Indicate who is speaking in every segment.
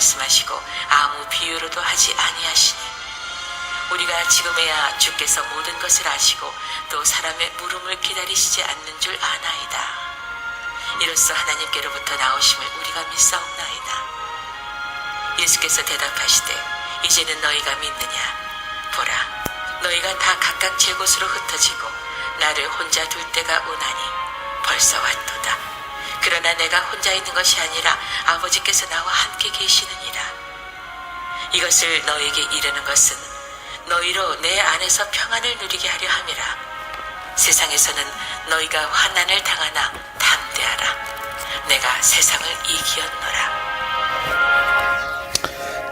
Speaker 1: 말씀하시고 아무 비유로도 하지 아니하시니 우리가 지금에야 주께서 모든 것을 아시고 또 사람의 물음을 기다리시지 않는 줄 아나이다. 이로써 하나님께로부터 나오심을 우리가 믿사옵나이다. 예수께서 대답하시되 이제는 너희가 믿느냐? 보라, 너희가 다 각각 제 곳으로 흩어지고 나를 혼자 둘 때가 오나니 벌써 왔도다. 그러나 내가 혼자 있는 것이 아니라 아버지께서 나와 함께 계시느니라. 이것을 너희에게 이르는 것은 너희로 내 안에서 평안을 누리게 하려 함이라. 세상에서는 너희가 환난을 당하나 담대하라. 내가 세상을 이기었노라.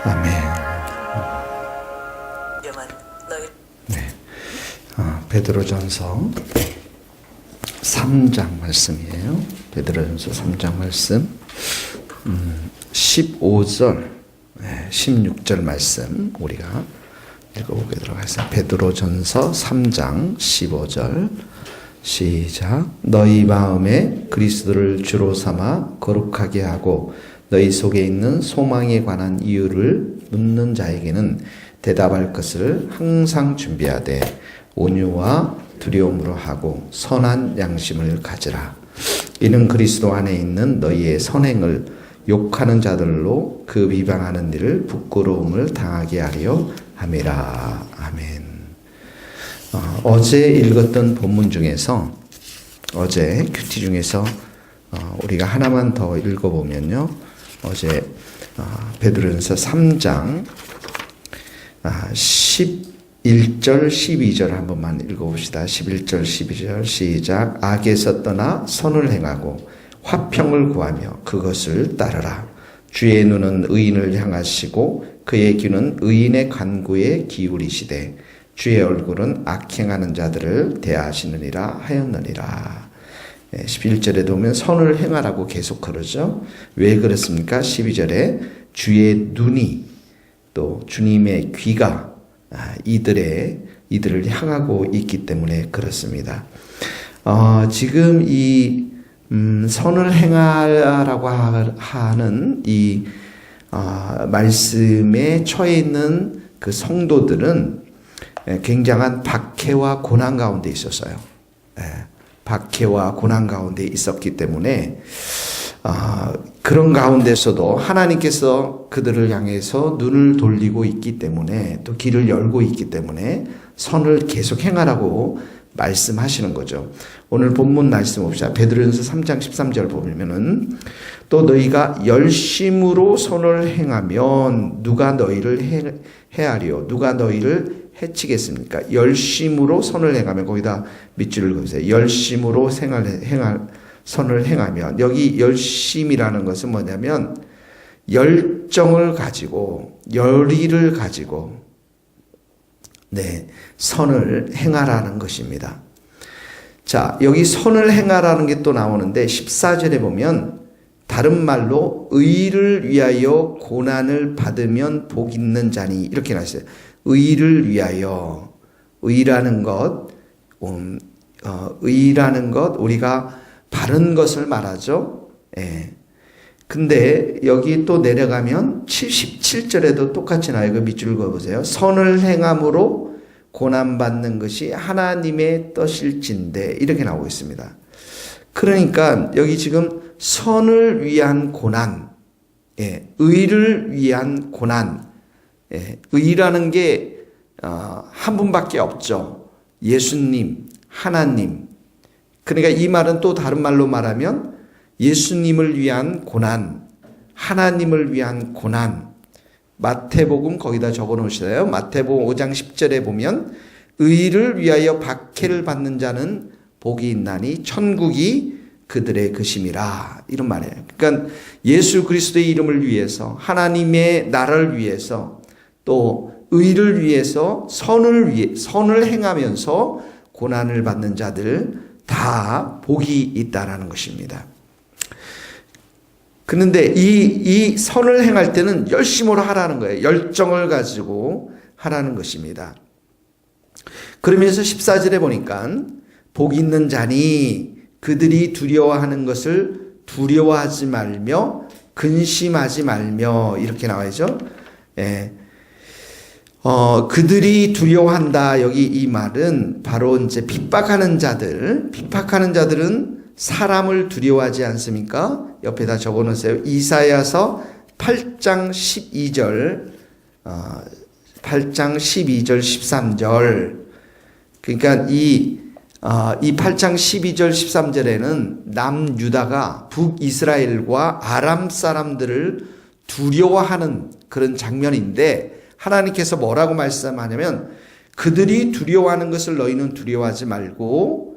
Speaker 2: 아멘. 네, 베드로전서 3장 말씀이에요. 베드로전서 3장 말씀 15절 16절 말씀 우리가 읽어보도록 하겠습니다. 베드로전서 3장 15절 시작. 너희 마음에 그리스도를 주로 삼아 거룩하게 하고 너희 속에 있는 소망에 관한 이유를 묻는 자에게는 대답할 것을 항상 준비하되 온유와 두려움으로 하고 선한 양심을 가지라. 이는 그리스도 안에 있는 너희의 선행을 욕하는 자들로 그 비방하는 일을 부끄러움을 당하게 하려 함이라. 아멘. 어제 읽었던 본문 중에서 어제 큐티 중에서 우리가 하나만 더 읽어보면요. 어제 베드로전서 3장 11절 12절 한 번만 읽어봅시다. 11절 12절 시작. 악에서 떠나 선을 행하고 화평을 구하며 그것을 따르라. 주의 눈은 의인을 향하시고 그의 귀는 의인의 간구에 기울이시되 주의 얼굴은 악행하는 자들을 대하시느니라 하였느니라. 11절에 보면 선을 행하라고 계속 그러죠. 왜 그렇습니까? 12절에 주의 눈이 또 주님의 귀가 이들을 향하고 있기 때문에 그렇습니다. 지금 이 선을 행하라고 하는 이 말씀에 처해 있는 그 성도들은 굉장한 박해와 고난 가운데 있었어요. 박해와 고난 가운데 있었기 때문에 그런 가운데서도 하나님께서 그들을 향해서 눈을 돌리고 있기 때문에 또 길을 열고 있기 때문에 선을 계속 행하라고 말씀하시는 거죠. 오늘 본문 말씀 봅시다. 베드로전서 3장 13절 보면은 또 너희가 열심으로 선을 행하면 누가 너희를 해하리요? 누가 너희를 해치겠습니까? 열심으로 선을 행하면 거기다 밑줄을 그으세요. 열심으로 선을 행하면 여기 열심이라는 것은 뭐냐면 열정을 가지고 열의를 가지고 선을 행하라는 것입니다. 자, 여기 선을 행하라는 게 또 나오는데 14절에 보면 다른 말로 의를 위하여 고난을 받으면 복 있는 자니 이렇게 나왔어요. 의를 위하여 의라는 것 우리가 바른 것을 말하죠. 근데 여기 또 내려가면 77절에도 똑같이 나와요. 그 밑줄 그어보세요. 선을 행함으로 고난받는 것이 하나님의 뜻일진데 이렇게 나오고 있습니다. 그러니까 여기 지금 선을 위한 고난, 의를 위한 고난, 의라는 게 한 분밖에 없죠. 예수님, 하나님. 그러니까 이 말은 또 다른 말로 말하면 예수님을 위한 고난, 하나님을 위한 고난. 마태복음 거기다 적어 놓으시나요? 마태복음 5장 10절에 보면 의를 위하여 박해를 받는 자는 복이 있나니 천국이 그들의 것임이라 이런 말이에요. 그러니까 예수 그리스도의 이름을 위해서 하나님의 나라를 위해서 또 의를 위해서 선을 행하면서 고난을 받는 자들 다 복이 있다라는 것입니다. 그런데 이 선을 행할 때는 열심으로 하라는 거예요. 열정을 가지고 하라는 것입니다. 그러면서 14절에 보니까 복 있는 자니 그들이 두려워하는 것을 두려워하지 말며 근심하지 말며 이렇게 나와야죠. 예. 그들이 두려워한다. 여기 이 말은 바로 이제 핍박하는 자들은 사람을 두려워하지 않습니까? 옆에다 적어 놓으세요. 이사야서 8장 12절, 8장 12절, 13절. 그러니까 이 8장 12절, 13절에는 남유다가 북이스라엘과 아람 사람들을 두려워하는 그런 장면인데, 하나님께서 뭐라고 말씀하냐면, 그들이 두려워하는 것을 너희는 두려워하지 말고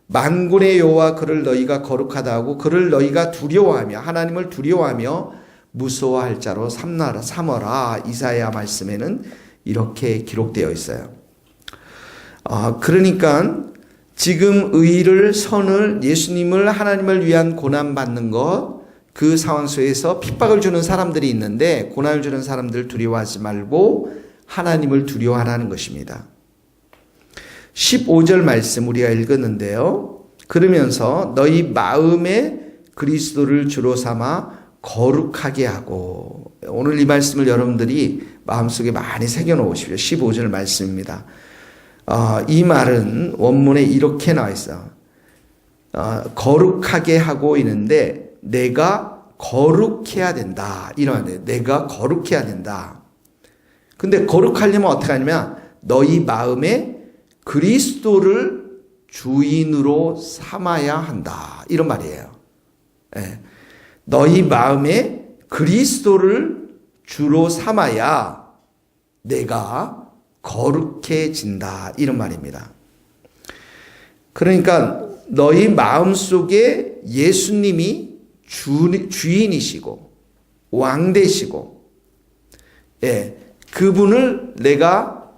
Speaker 2: 만군의 여호와 그를 너희가 거룩하다 하고 그를 너희가 두려워하며, 하나님을 두려워하며 무서워할 자로 삼어라. 이사야 말씀에는 이렇게 기록되어 있어요. 그러니까 지금 의를, 선을, 예수님을, 하나님을 위한 고난받는 것, 그 상황 속에서 핍박을 주는 사람들이 있는데, 고난을 주는 사람들을 두려워하지 말고 하나님을 두려워하라는 것입니다. 15절 말씀 우리가 읽었는데요. 그러면서 너희 마음에 그리스도를 주로 삼아 거룩하게 하고, 오늘 이 말씀을 여러분들이 마음속에 많이 새겨놓으십시오. 15절 말씀입니다. 이 말은 원문에 이렇게 나와 있어. 거룩하게 하고 있는데 내가 거룩해야 된다. 이러는데 내가 거룩해야 된다. 근데 거룩하려면 어떻게 하냐면 너희 마음에 그리스도를 주인으로 삼아야 한다. 이런 말이에요. 네. 너희 마음에 그리스도를 주로 삼아야 내가 거룩해진다. 이런 말입니다. 그러니까 너희 마음속에 예수님이 주인이시고 왕되시고, 예, 그분을 내가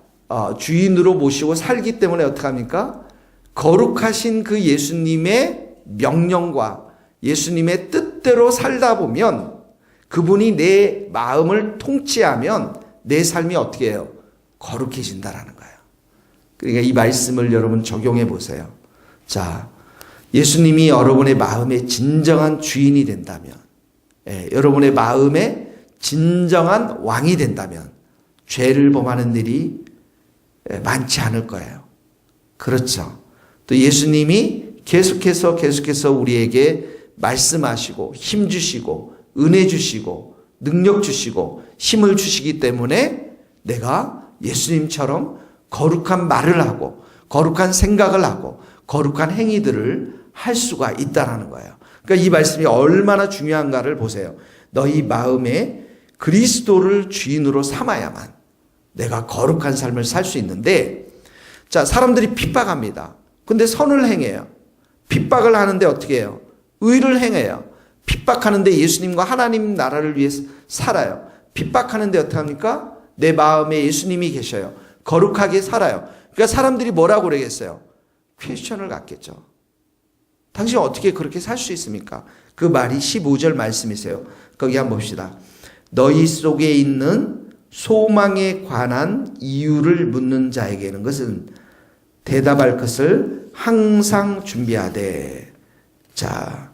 Speaker 2: 주인으로 모시고 살기 때문에 어떻게 합니까? 거룩하신 그 예수님의 명령과 예수님의 뜻대로 살다 보면, 그분이 내 마음을 통치하면 내 삶이 어떻게 해요? 거룩해진다라는 거예요. 그러니까 이 말씀을 여러분 적용해 보세요. 자, 예수님이 여러분의 마음의 진정한 주인이 된다면, 여러분의 마음의 진정한 왕이 된다면 죄를 범하는 일이 많지 않을 거예요. 그렇죠. 또 예수님이 계속해서 우리에게 말씀하시고 힘 주시고 은혜 주시고 능력 주시고 힘을 주시기 때문에 내가 예수님처럼 거룩한 말을 하고 거룩한 생각을 하고 거룩한 행위들을 할 수가 있다라는 거예요. 그러니까 이 말씀이 얼마나 중요한가를 보세요. 너희 마음에 그리스도를 주인으로 삼아야만 내가 거룩한 삶을 살 수 있는데, 자, 사람들이 핍박합니다. 근데 선을 행해요. 핍박을 하는데 어떻게 해요? 의를 행해요. 핍박하는데 예수님과 하나님 나라를 위해서 살아요. 핍박하는데 어떻게 합니까? 내 마음에 예수님이 계셔요. 거룩하게 살아요. 그러니까 사람들이 뭐라고 그러겠어요? 퀘스천을 갖겠죠. 당신 어떻게 그렇게 살 수 있습니까? 그 말이 15절 말씀이세요. 거기 한번 봅시다. 너희 속에 있는 소망에 관한 이유를 묻는 자에게는 것은 대답할 것을 항상 준비하되. 자,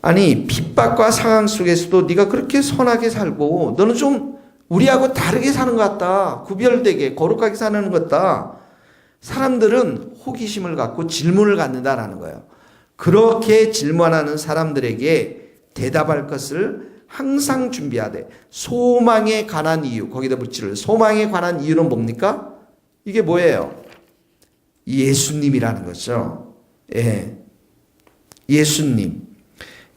Speaker 2: 아니 핍박과 상황 속에서도 네가 그렇게 선하게 살고 너는 좀 우리하고 다르게 사는 것 같다. 구별되게 거룩하게 사는 것 같다. 사람들은 호기심을 갖고 질문을 갖는다라는 거예요. 그렇게 질문하는 사람들에게 대답할 것을 항상 준비하되. 소망에 관한 이유, 거기다 붙이를. 소망에 관한 이유는 뭡니까? 이게 뭐예요? 예수님이라는 거죠. 예. 예수님.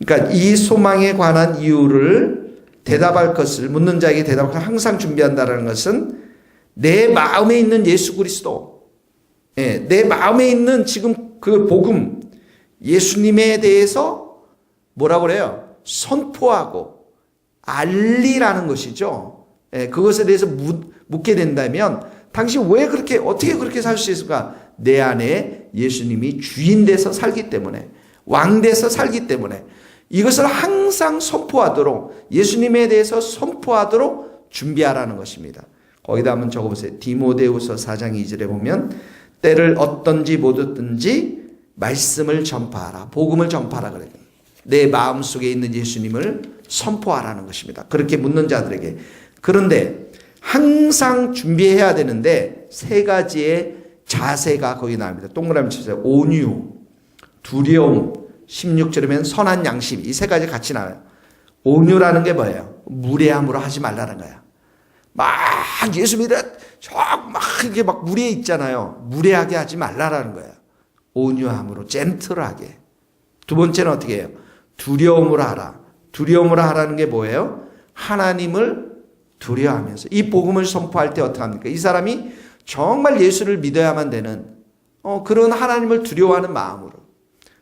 Speaker 2: 그러니까 이 소망에 관한 이유를 대답할 것을, 묻는 자에게 대답할 것을 항상 준비한다는 것은 내 마음에 있는 예수 그리스도, 예, 내 마음에 있는 지금 그 복음, 예수님에 대해서 뭐라고 그래요? 선포하고 알리라는 것이죠. 예, 그것에 대해서 묻게 된다면 당신 왜 그렇게, 어떻게 그렇게 살 수 있을까? 내 안에 예수님이 주인 돼서 살기 때문에, 왕 돼서 살기 때문에 이것을 항상 선포하도록, 예수님에 대해서 선포하도록 준비하라는 것입니다. 거기다 한번 적어보세요. 디모데후서 4장 2절에 보면 때를 얻든지 못 얻든지 말씀을 전파하라, 복음을 전파하라 그래요. 내 마음속에 있는 예수님을 선포하라는 것입니다. 그렇게 묻는 자들에게. 그런데 항상 준비해야 되는데 세 가지의 자세가 거기 나옵니다. 동그라미 치세요. 온유, 두려움, 16절이면 선한 양심. 이 세 가지 같이 나와요. 온유라는 게 뭐예요? 무례함으로 하지 말라는 거야. 막 예수 믿어 막 이렇게 막 무례 있잖아요. 무례하게 하지 말라라는 거예요. 온유함으로 젠틀하게. 두 번째는 어떻게 해요? 두려움으로 하라. 두려움으로 하라는 게 뭐예요? 하나님을 두려워하면서 이 복음을 선포할 때 어떻게 합니까? 이 사람이 정말 예수를 믿어야만 되는 그런 하나님을 두려워하는 마음으로.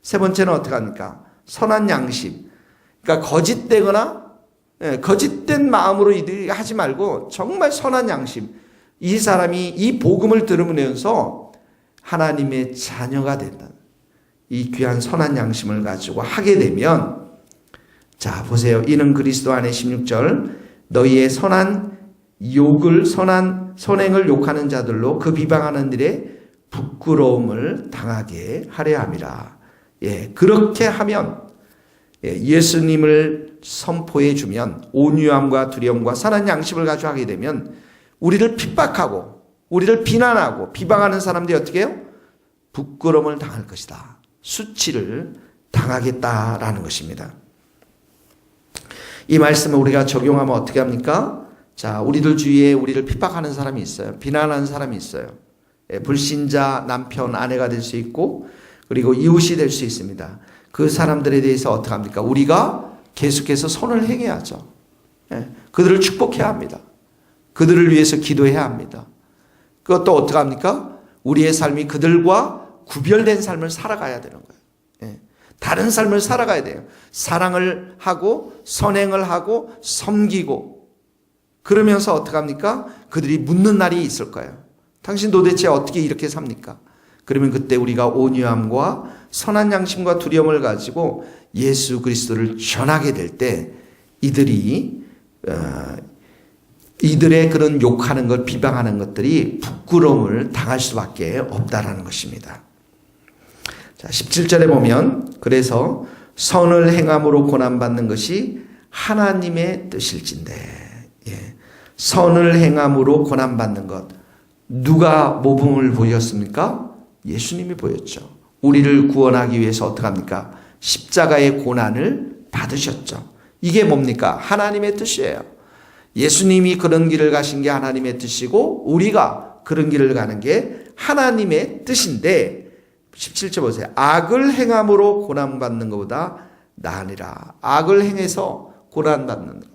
Speaker 2: 세 번째는 어떻게 합니까? 선한 양심. 그러니까 거짓되거나 거짓된 마음으로 이들이 하지 말고 정말 선한 양심. 이 사람이 이 복음을 들으면서 하나님의 자녀가 된다. 이 귀한 선한 양심을 가지고 하게 되면 자 보세요. 이는 그리스도 안에 16절 너희의 선한 욕을 선행을 욕하는 자들로 그 비방하는 일에 부끄러움을 당하게 하려 함이라. 그렇게 하면 예수님을 선포해 주면 온유함과 두려움과 선한 양심을 가지고 하게 되면 우리를 핍박하고 우리를 비난하고 비방하는 사람들이 어떻게 해요? 부끄러움을 당할 것이다. 수치를 당하겠다라는 것입니다. 이 말씀을 우리가 적용하면 어떻게 합니까? 자, 우리들 주위에 우리를 핍박하는 사람이 있어요. 비난하는 사람이 있어요. 불신자 남편, 아내가 될 수 있고 그리고 이웃이 될 수 있습니다. 그 사람들에 대해서 어떻게 합니까? 우리가 계속해서 선을 행해야죠. 그들을 축복해야 합니다. 그들을 위해서 기도해야 합니다. 그것도 어떻게 합니까? 우리의 삶이 그들과 구별된 삶을 살아가야 되는 거예요. 다른 삶을 살아가야 돼요. 사랑을 하고 선행을 하고 섬기고 그러면서 어떻게 합니까? 그들이 묻는 날이 있을 거예요. 당신 도대체 어떻게 이렇게 삽니까? 그러면 그때 우리가 온유함과 선한 양심과 두려움을 가지고 예수 그리스도를 전하게 될 때 이들의 그런 욕하는 것, 비방하는 것들이 부끄러움을 당할 수밖에 없다라는 것입니다. 자, 17절에 보면 그래서 선을 행함으로 고난받는 것이 하나님의 뜻일진데 선을 행함으로 고난받는 것 누가 모범을 보였습니까? 예수님이 보였죠. 우리를 구원하기 위해서 어떻게 합니까? 십자가의 고난을 받으셨죠. 이게 뭡니까? 하나님의 뜻이에요. 예수님이 그런 길을 가신 게 하나님의 뜻이고 우리가 그런 길을 가는 게 하나님의 뜻인데 17절 보세요. 악을 행함으로 고난받는 것보다 나으니라. 악을 행해서 고난받는 것.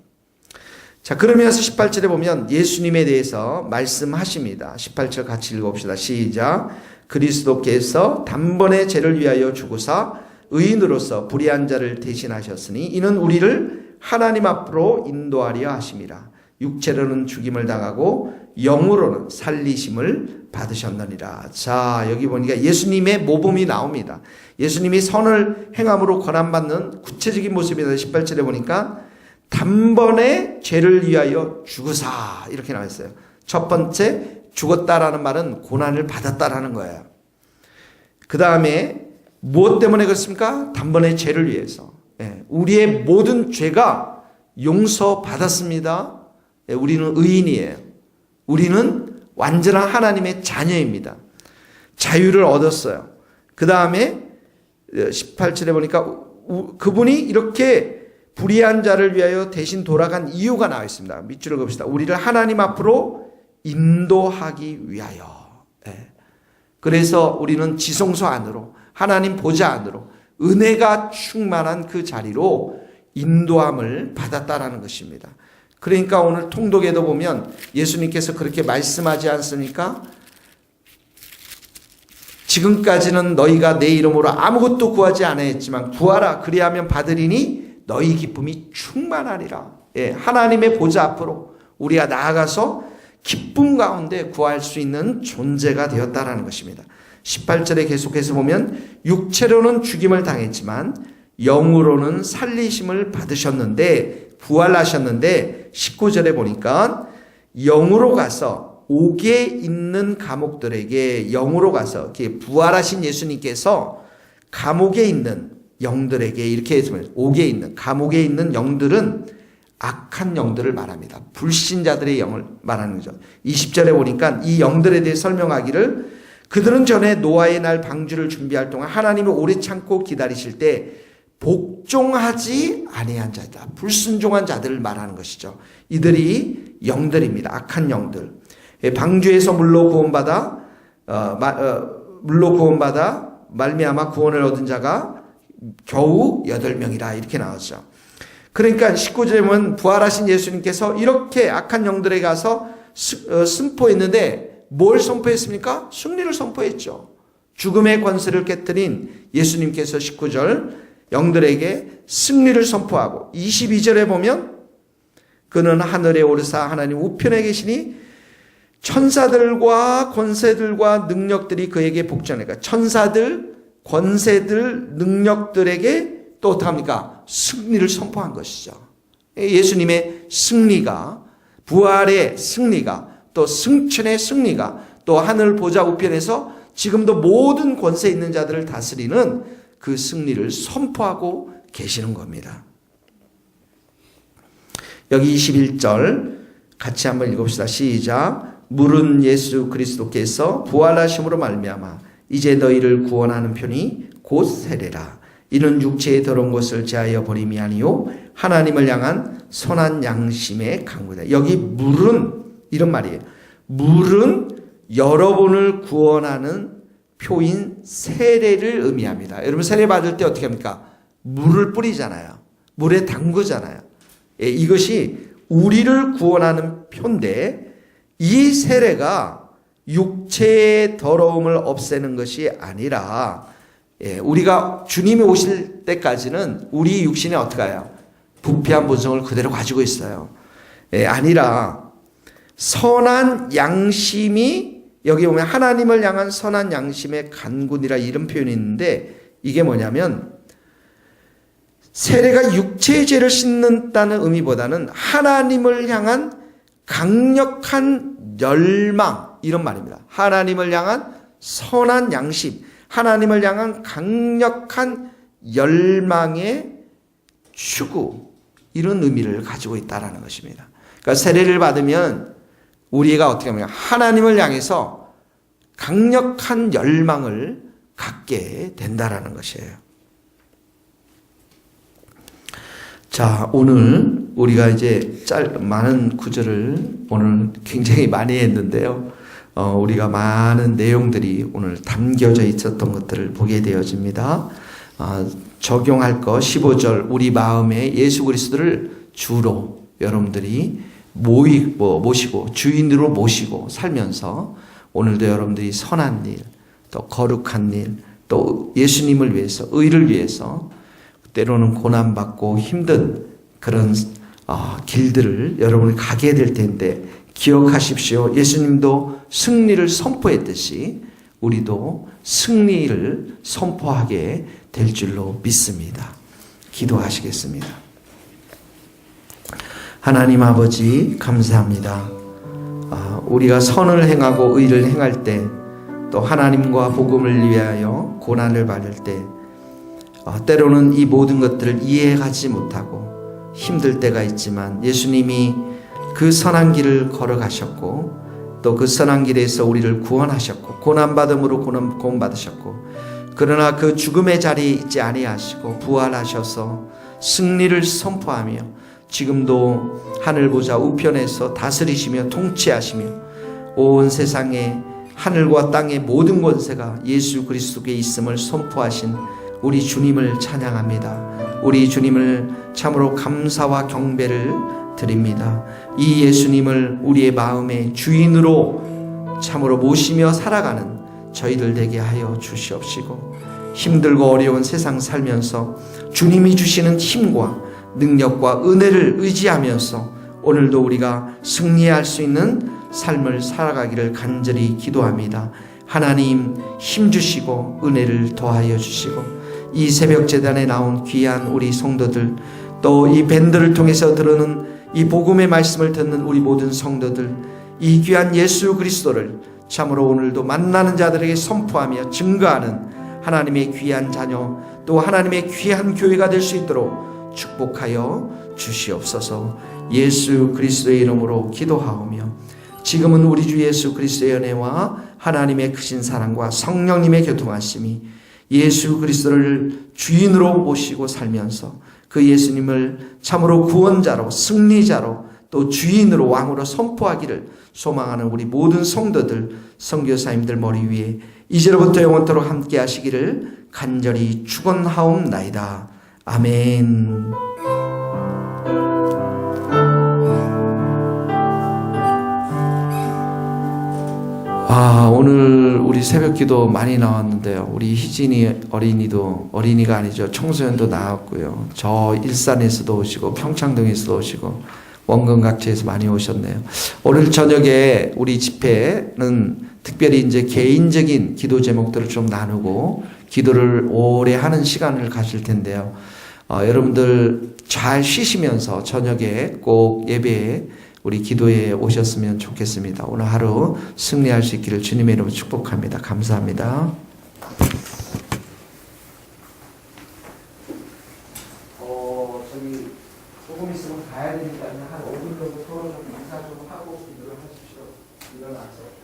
Speaker 2: 자, 그러면서 18절에 보면 예수님에 대해서 말씀하십니다. 18절 같이 읽어봅시다. 시작. 그리스도께서 단번에 죄를 위하여 죽으사 의인으로서 불의한 자를 대신하셨으니 이는 우리를 하나님 앞으로 인도하려 하심이라. 육체로는 죽임을 당하고 영으로는 살리심을 받으셨느니라. 자, 여기 보니까 예수님의 모범이 나옵니다. 예수님이 선을 행함으로 고난받는 구체적인 모습이다. 18절에 보니까 단번에 죄를 위하여 죽으사 이렇게 나와 있어요. 첫 번째 죽었다라는 말은 고난을 받았다라는 거예요. 그 다음에 무엇 때문에 그렇습니까? 단번에 죄를 위해서. 우리의 모든 죄가 용서받았습니다. 우리는 의인이에요. 우리는 완전한 하나님의 자녀입니다. 자유를 얻었어요. 그 다음에 18절에 보니까 그분이 이렇게 불의한 자를 위하여 대신 돌아간 이유가 나와 있습니다. 밑줄을 그읍시다. 우리를 하나님 앞으로 인도하기 위하여. 그래서 우리는 지성소 안으로 하나님 보좌 안으로 은혜가 충만한 그 자리로 인도함을 받았다라는 것입니다. 그러니까 오늘 통독에도 보면 예수님께서 그렇게 말씀하지 않습니까? 지금까지는 너희가 내 이름으로 아무것도 구하지 않았지만 구하라 그리하면 받으리니 너희 기쁨이 충만하리라. 하나님의 보좌 앞으로 우리가 나아가서 기쁨 가운데 구할 수 있는 존재가 되었다라는 것입니다. 18절에 계속해서 보면 육체로는 죽임을 당했지만 영으로는 살리심을 받으셨는데 부활하셨는데 19절에 보니까 영으로 가서 옥에 있는 감옥들에게 영으로 가서 부활하신 예수님께서 감옥에 있는 영들에게 이렇게 했으면 옥에 있는 감옥에 있는 영들은 악한 영들을 말합니다. 불신자들의 영을 말하는 거죠. 20절에 보니까 이 영들에 대해 설명하기를 그들은 전에 노아의 날 방주를 준비할 동안 하나님을 오래 참고 기다리실 때 복종하지 아니한 자다. 불순종한 자들을 말하는 것이죠. 이들이 영들입니다. 악한 영들. 방주에서 물로 구원받아 말미암아 구원을 얻은 자가 겨우 8명이라 이렇게 나왔죠. 그러니까 19절에 보면 부활하신 예수님께서 이렇게 악한 영들에게 가서 선포했는데 뭘 선포했습니까? 승리를 선포했죠. 죽음의 권세를 깨뜨린 예수님께서 19절 영들에게 승리를 선포하고 22절에 보면 그는 하늘에 오르사 하나님 우편에 계시니 천사들과 권세들과 능력들이 그에게 복종하니까 천사들, 권세들, 능력들에게 또 어떡합니까? 승리를 선포한 것이죠. 예수님의 승리가, 부활의 승리가, 또 승천의 승리가, 또 하늘 보좌 우편에서 지금도 모든 권세 있는 자들을 다스리는 그 승리를 선포하고 계시는 겁니다. 여기 21절 같이 한번 읽읍시다. 시작. 물은 예수 그리스도께서 부활하심으로 말미암아 이제 너희를 구원하는 편이 곧 세례라. 이는 육체의 더러운 것을 제하여 버림이 아니요 하나님을 향한 선한 양심의 강구다. 여기 물은 이런 말이에요. 물은 여러분을 구원하는 표인 세례를 의미합니다. 여러분 세례 받을 때 어떻게 합니까? 물을 뿌리잖아요. 물에 담그잖아요. 이것이 우리를 구원하는 표인데 이 세례가 육체의 더러움을 없애는 것이 아니라 우리가 주님이 오실 때까지는 우리 육신이 어떻게 해요? 부패한 본성을 그대로 가지고 있어요. 아니라 선한 양심이 여기 보면 하나님을 향한 선한 양심의 간군이라 이런 표현이 있는데 이게 뭐냐면 세례가 육체의 죄를 씻는다는 의미보다는 하나님을 향한 강력한 열망 이런 말입니다. 하나님을 향한 선한 양심, 하나님을 향한 강력한 열망의 추구 이런 의미를 가지고 있다는 것입니다. 그러니까 세례를 받으면 우리가 어떻게 하면 하나님을 향해서 강력한 열망을 갖게 된다는 것이에요. 자, 오늘 우리가 이제 많은 구절을 오늘 굉장히 많이 했는데요. 우리가 많은 내용들이 오늘 담겨져 있었던 것들을 보게 되어집니다. 적용할 거 15절 우리 마음에 예수 그리스도를 주로 여러분들이 모시고 주인으로 모시고 살면서 오늘도 여러분들이 선한 일, 또 거룩한 일, 또 예수님을 위해서 의를 위해서 때로는 고난받고 힘든 그런 길들을 여러분이 가게 될 텐데 기억하십시오. 예수님도 승리를 선포했듯이 우리도 승리를 선포하게 될 줄로 믿습니다. 기도하시겠습니다. 하나님 아버지 감사합니다. 우리가 선을 행하고 의를 행할 때 또 하나님과 복음을 위하여 고난을 받을 때 때로는 이 모든 것들을 이해하지 못하고 힘들 때가 있지만 예수님이 그 선한 길을 걸어가셨고 또 그 선한 길에서 우리를 구원하셨고 고난받음으로 구원받으셨고 그러나 그 죽음의 자리에 있지 아니하시고 부활하셔서 승리를 선포하며 지금도 하늘 보좌 우편에서 다스리시며 통치하시며 온 세상에 하늘과 땅의 모든 권세가 예수 그리스도께 있음을 선포하신 우리 주님을 찬양합니다. 우리 주님을 참으로 감사와 경배를 드립니다. 이 예수님을 우리의 마음의 주인으로 참으로 모시며 살아가는 저희들 되게 하여 주시옵시고 힘들고 어려운 세상 살면서 주님이 주시는 힘과 능력과 은혜를 의지하면서 오늘도 우리가 승리할 수 있는 삶을 살아가기를 간절히 기도합니다. 하나님 힘 주시고 은혜를 더하여 주시고 이 새벽 제단에 나온 귀한 우리 성도들 또 이 밴드를 통해서 들으는 이 복음의 말씀을 듣는 우리 모든 성도들 이 귀한 예수 그리스도를 참으로 오늘도 만나는 자들에게 선포하며 증거하는 하나님의 귀한 자녀 또 하나님의 귀한 교회가 될 수 있도록 축복하여 주시옵소서. 예수 그리스도의 이름으로 기도하오며 지금은 우리 주 예수 그리스도의 은혜와 하나님의 크신 사랑과 성령님의 교통하심이 예수 그리스도를 주인으로 모시고 살면서 그 예수님을 참으로 구원자로 승리자로 또 주인으로 왕으로 선포하기를 소망하는 우리 모든 성도들 선교사님들 머리 위에 이제로부터 영원토록 함께 하시기를 간절히 축원하옵나이다. 아멘. 오늘 우리 새벽기도 많이 나왔는데요. 우리 희진이 어린이가 아니죠. 청소년도 나왔고요. 저 일산에서도 오시고 평창동에서도 오시고 원근 각지에서 많이 오셨네요. 오늘 저녁에 우리 집회는 특별히 이제 개인적인 기도 제목들을 좀 나누고 기도를 오래 하는 시간을 가질 텐데요. 여러분들 잘 쉬시면서 저녁에 꼭 예배에 우리 기도에 오셨으면 좋겠습니다. 오늘 하루 승리할 수 있기를 주님의 이름으로 축복합니다. 감사합니다. 저기 조금 있으면 가야 되니까 한 5분 정도 서로 좀 인사 좀 하고 기도를 하십시오. 일어나서.